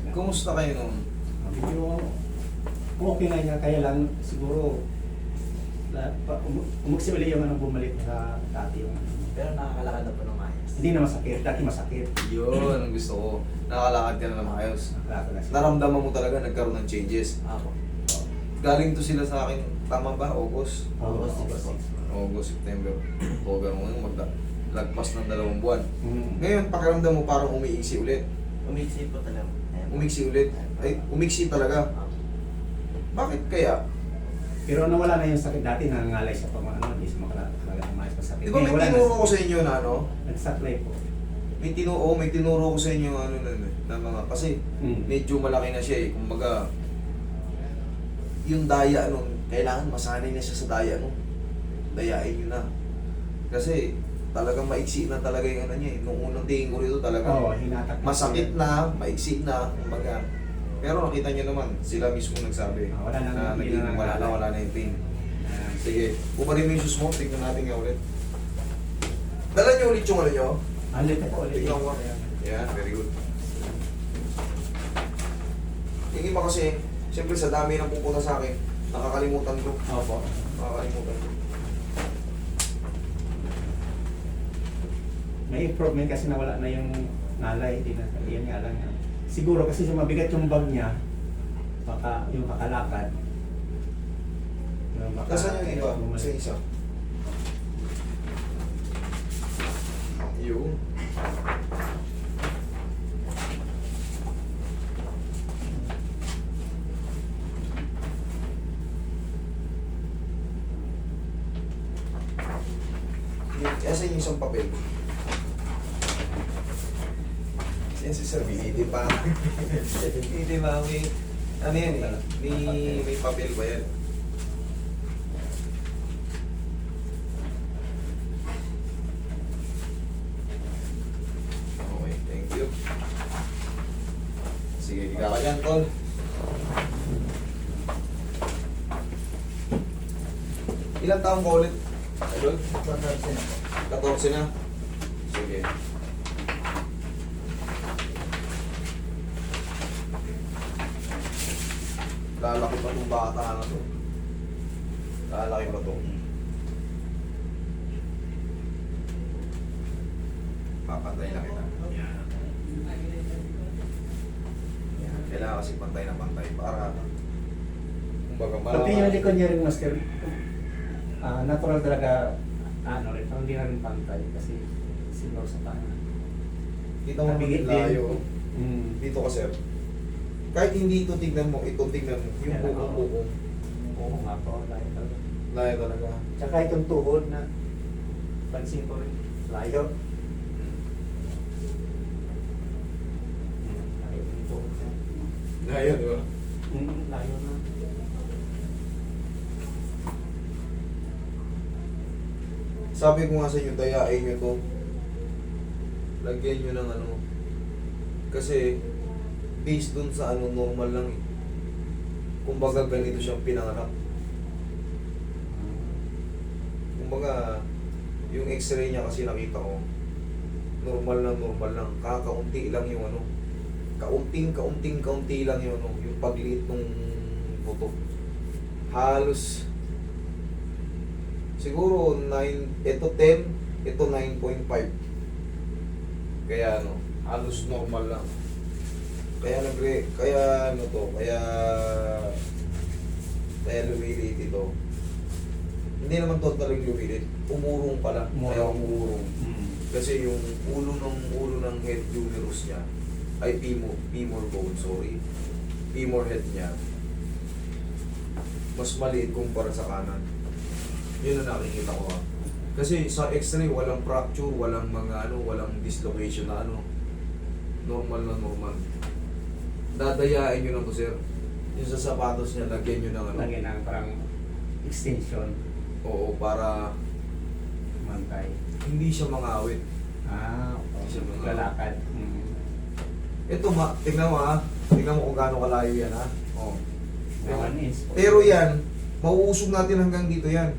Kumusta kayo noon? Medyo okay na niya, kaya lang siguro umugsi ulit yung bumalik sa dati yung Pero nakakalakad na po ng maayos. hindi na masakit, dati masakit. Yun, ang gusto ko. Nakakalakad ka na ng maayos. Nakalakad na siya. Naramdaman mo talaga nagkaroon ng changes. Ako. Galing to sila sa akin, tama ba? August? August 6. August, September. October mo ngayon, lagpas ng 2 buwan. Mm. Ngayon, pakiramdam mo parang umiiksi ulit. Umiksi po talaga. Ayan. Umiksi ulit. Ay, umiksi talaga. Ako. Bakit kaya? Pero nawala na yung sakit dati, nangangalay siya pag hindi siya makalakad ng maayos sa sakit. Di ba may Wala na. tinuro ko sa inyo na ano? Nag-supply po. May tinuro ko sa inyo ano na mga, kasi medyo malaki na siya eh. Kumbaga, yung daya nun, kailangan masanay na siya sa daya nun. Dayain nyo na. Kasi talagang maiksi na talaga yung ano niya eh. Nung unang tingin ko rito talaga Oo, hinatak. masakit na, maiksi na, kumbaga. Pero nakita nyo naman, sila mismo nagsabi Wala na, hindi na wala na yung pain. Sige, kumarin mo yung shoes mo, tignan natin nga ulit. Dala nyo ulit yung ano nyo. Ulit po ulit. Tignan mo. Yan, very good. Yung iba kasi, siyempre sa dami ng pupunta sa akin, nakakalimutan ko. Opo. Nakakalimutan ko. May improvement kasi nawala na yung nalay, hindi na, yan nga lang yan. Siguro kasi mabigat yung bag niya, baka yung makalakad. Nasaan yung iba? Sa isa. Yun. Kasi yung isang papel. Yan si Sir Billy, pa. Hindi ba, may, ano yan eh, may papel ba yan? Okay, thank you. Sige, higa ka dyan, Tol. Ilang taong ka ulit? Idol? 14 na. Sige. Lalaki pa itong bata na to. Lalaki pa to. Papantay na kita. Yan. Kailangan kasi pantay na pantay para kumbaga Pati yung likod niya rin, Master, natural talaga, rin, hindi na rin pantay kasi siguro sa paa. Kita mo Nabigit naman layo. din. Dito ka, sir. Kahit hindi ito tignan mo, ito tignan mo. Yung Yan, buko-buko. Oo nga po, layo talaga. Layo talaga. Tsaka itong tuhod na, pansin ko rin, layo. Layo yung tuhod na. Layo, di ba? Layo na. Sabi ko nga sa inyo, dayain nyo to. Lagyan nyo ng ano. Kasi, based dun sa ano, normal lang eh. Kumbaga, ganito siyang pinanganak. Kumbaga, yung x-ray niya kasi nakita ko, normal lang. Kakaunti lang yung ano. Kaunti lang yung ano, yung pagliit ng buto. Halos, siguro 9, ito 10, ito 9.5. Kaya ano, halos normal lang. Kaya lumiliit ito. Hindi naman totally lumiliit. Umurong pala. Kaya umurong. Kasi yung ulo ng head humerus niya ay femur bone, femur head niya mas maliit kumpara sa kanan. Yun ang nakikita ko ha. Kasi sa x-ray walang fracture, walang mga ano, walang dislocation na ano. Normal. Dadayain nyo lang to, sir. Yung sa sapatos niya, lagyan nyo ng ano. Lagyan ng parang extension, Oo, para mantay. hindi siya mangawit. Okay. Siya mga- Lalakad. Ito tignan mo ha. Tignan mo kung gaano kalayo yan ha. Oh. Pero yan, mauusog natin hanggang dito yan.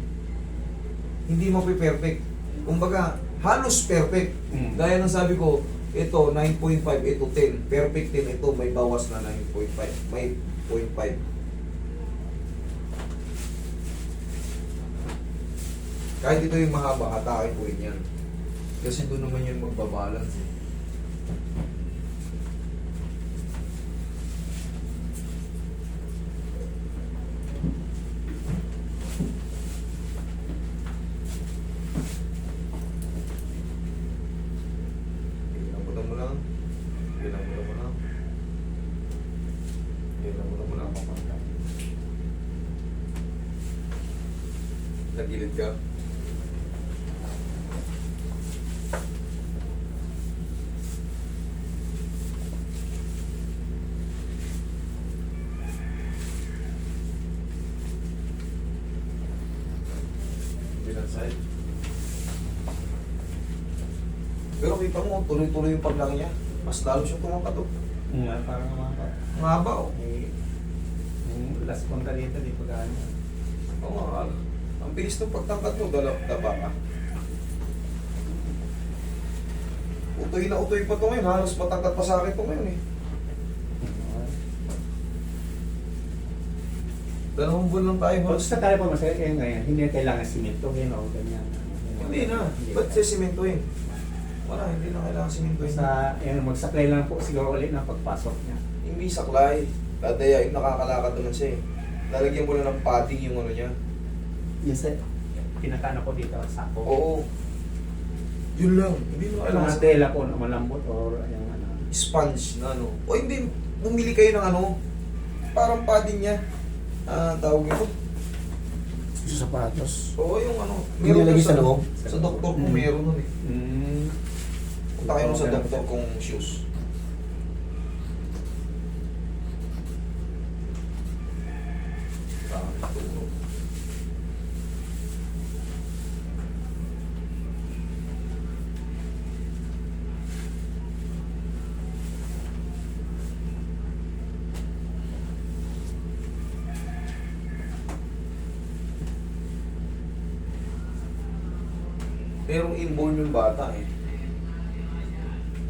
Hindi mape-perfect. Kumbaga, halos perfect. Gaya ng sabi ko, Ito, 9.5. Ito, 10. Perfect 10. Ito, may bawas na 9.5. May 0.5. Kahit ito yung mahaba, hatake ko rin yan. Kasi doon naman yun magbabalance eh. Lambutan mo lang. Lambutan mo lang. Lambutan mo lang. Nagilid ka. Bilang side. Pero kita mo, tuloy-tuloy yung paglaki niya. Mas lalo siya tumakatog. Parang mga Ang haba oh. yung last punta dito, di pa gaano. Oo nga. Ang bilis ng pagtangkat mo, daba ka. Utoy na utoy pa ito ngayon. Halos matangkat pa sa akin ito ngayon eh. Dalawang buwan lang tayo. Kung sa tayo pa masaya kayo ngayon, hindi na kailangan simentohin o ganyan. Hindi na. Ba't sisimentohin? Wala, hindi na kailangan simentohin. Basta mag-supply lang po siguro ulit ng pagpasok niya. Hindi saklay. Dati nakakalakad naman siya eh. Lalagyan mo lang ng padding yung ano niya. Yes sir. Pinakano ko dito sa sako. Oo. Yun lang. Hindi mo kailangan Mga tela po na malambot or yung ano. sponge na ano. O hindi, bumili kayo ng ano, parang padding niya. Tawag ito. Sa sapatos. Oo, yung ano. Hindi nilagay sa loob? Sa doktor ko meron nun eh. Mm. Punta kayo sa doktor kong shoes. Merong inborn yung bata eh.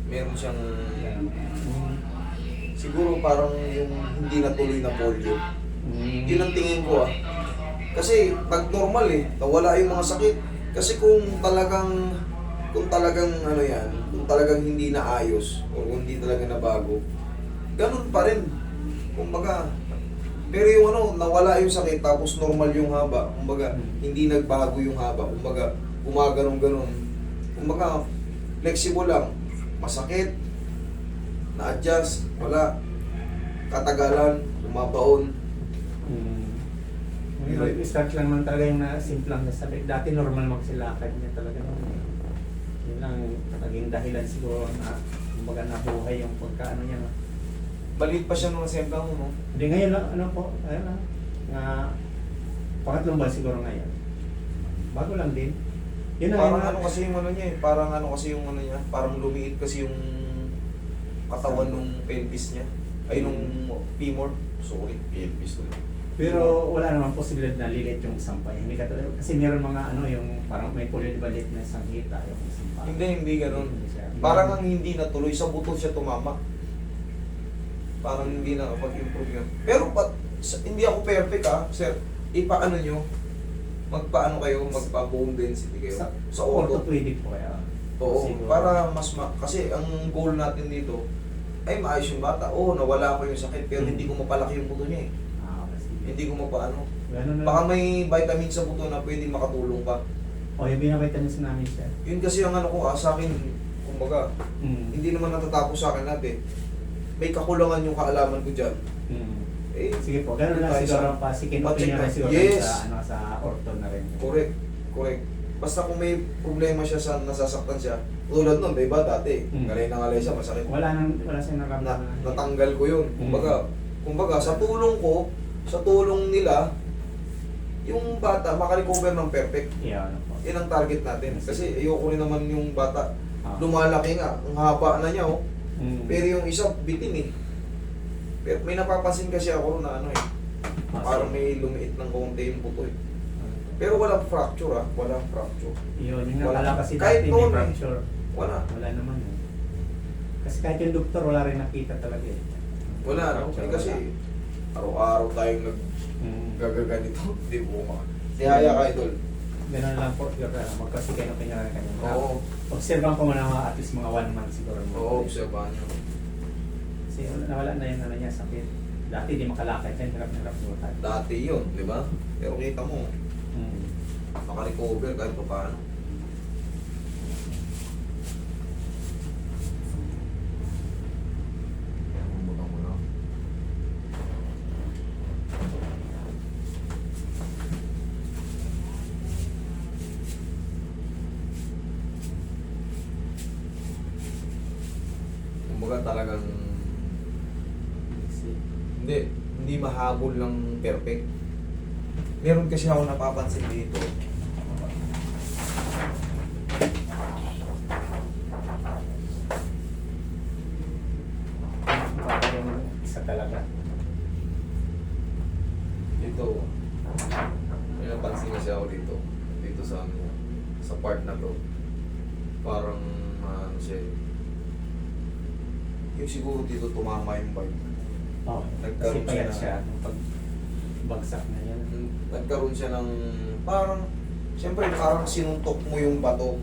Meron siyang siguro parang yung hindi natuloy na polio. Yun ang tingin ko ah. Kasi pag normal eh, nawala yung mga sakit. Kasi kung talagang ano yan, kung talagang hindi naayos o kung hindi talaga nabago, ganun pa rin. Kumbaga, pero yung ano, nawala yung sakit tapos normal yung haba. Kumbaga, hindi nagbago yung haba. Kumbaga, gumaganon-ganon. Kumbaga, flexible lang. Masakit, na-adjust, wala. Katagalan, lumabaon. Start lang man talaga yung simplang nasabi. Dati normal magsilakad niya talaga. Yun lang naging dahilan siguro na kumbaga nabuhay yung pagkaano niya. Maliit pa siya nung nasemplang mo, no? Hindi ngayon lang, ano po, ayun lang. Nga, pangatlong buwan siguro ngayon. Bago lang din. Yun na, Parang ano kasi yung ano niya eh, parang ano kasi yung ano niya, parang lumiit kasi yung katawan nung pelvis niya. Ay, nung femur. Sorry, pelvis ulit. pero wala namang posibilidad na lilit yung sampay. Hindi ka talaga, kasi meron mga ano yung parang may polyvalent na isang hita yung sampay. Hindi ganun. Hindi siya. Parang ang hindi natuloy, sa buto siya tumama. Parang hindi na pag-improve yun. Pero hindi ako perfect ah, sir. Ipaano nyo, magpaano kayo, magpa-bone density kayo. Sa orthopedic po kaya. Oo, siguro. para kasi ang goal natin dito ay maayos yung bata. Oo, nawala ko yung sakit pero hindi ko mapalaki yung buto niya eh. Kasi Hindi ko mapaano. ganun na. Baka may vitamin sa buto na pwedeng makatulong pa. O yung binavitamins namin siya. Yun kasi ang ano ko sa akin, kumbaga, hindi naman natatapos sa akin natin. May kakulangan yung kaalaman ko dyan. Eh, Sige po, ganun lang tayo siguro sa- pa. Sige, pa-check opinion na. rin siguro Yes. sa ortho na rin. correct. Basta kung may problema siya sa nasasaktan siya, tulad nun, diba dati, ngalay na ngalay siya, masakit. Wala siyang naramdaman. Natanggal ko yun. Kumbaga, sa tulong nila, yung bata makarecover ng perfect. Yeah, ano po. Yan ang target natin. Kasi ayoko rin naman yung bata, Ah. lumalaki nga, ang haba na niya oh. Mm. Pero yung isa, bitin eh. Pero may napapansin kasi ako na ano eh, parang may lumiit ng konti yung buto eh. Pero walang fracture ah, walang fracture. Yun, yung Wala. nakala kasi Kahit dati may noon eh. fracture. Wala. Wala naman eh. Kasi kahit yung doktor, wala rin nakita talaga eh. Wala, no? Eh, kasi araw-araw tayong naggagaganito. Hindi po ma. Tihaya ka, idol. Ganun lang po, magkasigay na pingalan ka niya. Oo. Observan ko muna mga at least mga 1 month siguro. Oo, obserbahan nyo. Kasi nawala na yung ano niya, sakit. Dati di makalakad yan, hirap buhat. Dati yun, di ba? Pero kita mo, Hmm. makarecover kahit pa paano. Butang mo na. Kumbaga talagang hindi mahabol ng perfect. Meron kasi ako napapansin dito. Baka yung isa talaga. Dito. May napansin kasi ako dito. Dito sa ano, sa part na to. Parang ano siya. Yung siguro dito tumama yung bike. Oh, Nagkaroon kasi payat siya siya nung pagbagsak na yan. Nagkaroon siya ng parang siyempre parang sinuntok mo yung bato.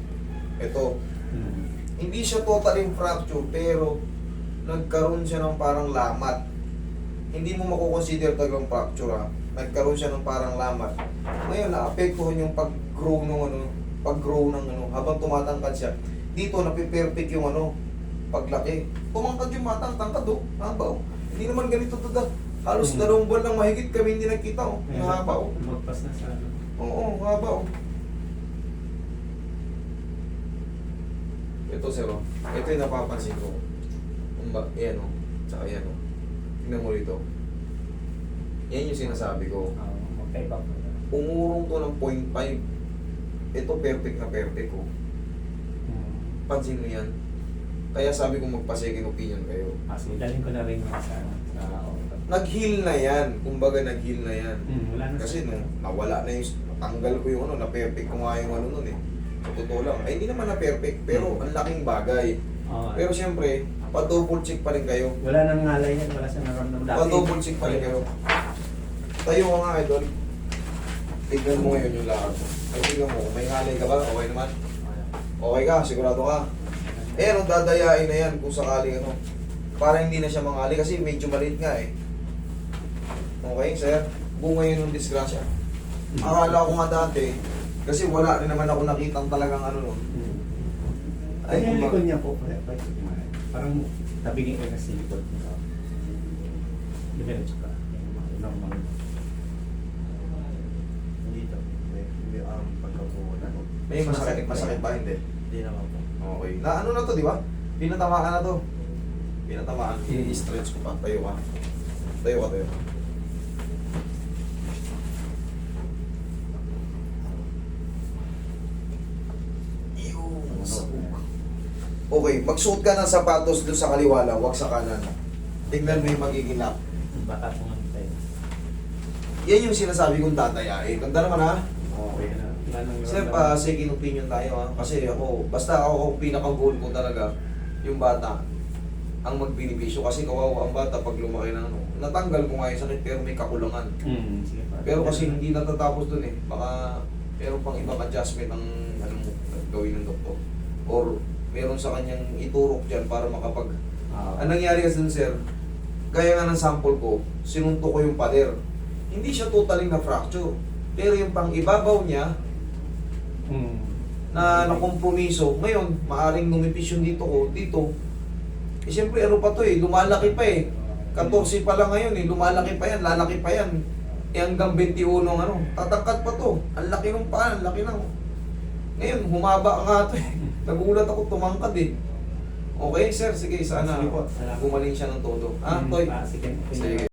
Ito. Hmm. Hindi siya totally fracture pero nagkaroon siya ng parang lamat. Hindi mo makukonsider talagang fracture ha. Nagkaroon siya ng parang lamat. Ngayon naapektuhan yung pag-grow ng habang tumatangkad siya. Dito napiperfect yung paglaki. Tumangkad yung matang, tangkad haba Hindi naman ganito to halos 2 buwan lang mahigit kami hindi nagkita Yung haba Magpas na sa ano. Oo, haba Ito sir ito yung napapansin ko. Yan tsaka yan Tingnan mo rito. Yan yung sinasabi ko. Magkaiba po. Umurong to ng 0.5. Ito perfect na perfect Pansin mo yan. Kaya sabi ko magpa-second opinion kayo. Sige, dalhin ko na rin yung sa Nag-heal na yan. Kumbaga nag-heal na yan. wala na Kasi sa- nawala na yung, natanggal ko yung na-perfect ko nga yung nun eh. Sa totoo lang. Ay, hindi naman na-perfect, pero ang laking bagay. Oo. Pero siyempre, pa-double check pa rin kayo. Wala nang ngalay yan, wala sa naramdaman dati. Pa-double check pa rin kayo. Tayo ka nga, idol. Tignan mo ngayon yung lakad mo. Ay, tignan mo, may ngalay ka ba? Okay naman? Okay ka, sigurado ka. Eh, dadayain na yan kung sakali para hindi na siya mangali kasi medyo maliit nga eh. Okay, sir? Bunga yun ng disgrasya. Akala ko nga dati, kasi wala rin naman ako nakitang talagang nun. Ay, yung kumbaga- likod niya po, parang tabingin ko na sa likod niya. Diretso ka. Normal. Dito. May pagkakuha. May masakit ba? Hindi. Hindi naman po. Okay. Na na to, di ba? Pinatamaan na to. Pinatamaan. I-stretch ko pa. Tayo ka. Tayo ka. Okay, magsuot ka ng sapatos doon sa kaliwa lang, wag sa kanan. Tingnan mo yung magiging lock. Baka pumatay. Yan yung sinasabi kong tatayain. Ganda naman ha? Okay na. Wala nang Sir, pa second opinion tayo ha. Kasi basta ako pinaka-goal ko talaga, yung bata, ang magbenepisyo. Kasi kawawa ang bata pag lumaki na natanggal ko nga yung sakit pero may kakulangan. Sige pa. Pero kasi hindi natatapos dun eh. Baka meron pang ibang adjustment ang gawin ng doktor. Or meron sa kanyang iturok dyan para makapag... Ang nangyari kasi dun sir, gaya nga ng sample ko, sinuntok ko yung pader. Hindi siya totally na fracture. Pero yung pang ibabaw niya, na nakompromiso, ngayon, maaring numipis yung dito ko, dito. Eh siyempre, pa to eh, lumalaki pa eh. 14 pa lang ngayon eh, lumalaki pa yan, lalaki pa yan. Eh hanggang 21 tatangkad pa to. Ang laki ng paa, ang laki ng... Ngayon, humaba nga to eh. Nagulat ako, tumangkad eh. Okay, sir, sige, sana Sige po, salamat. gumaling siya ng todo. Toy? Sige. Sige.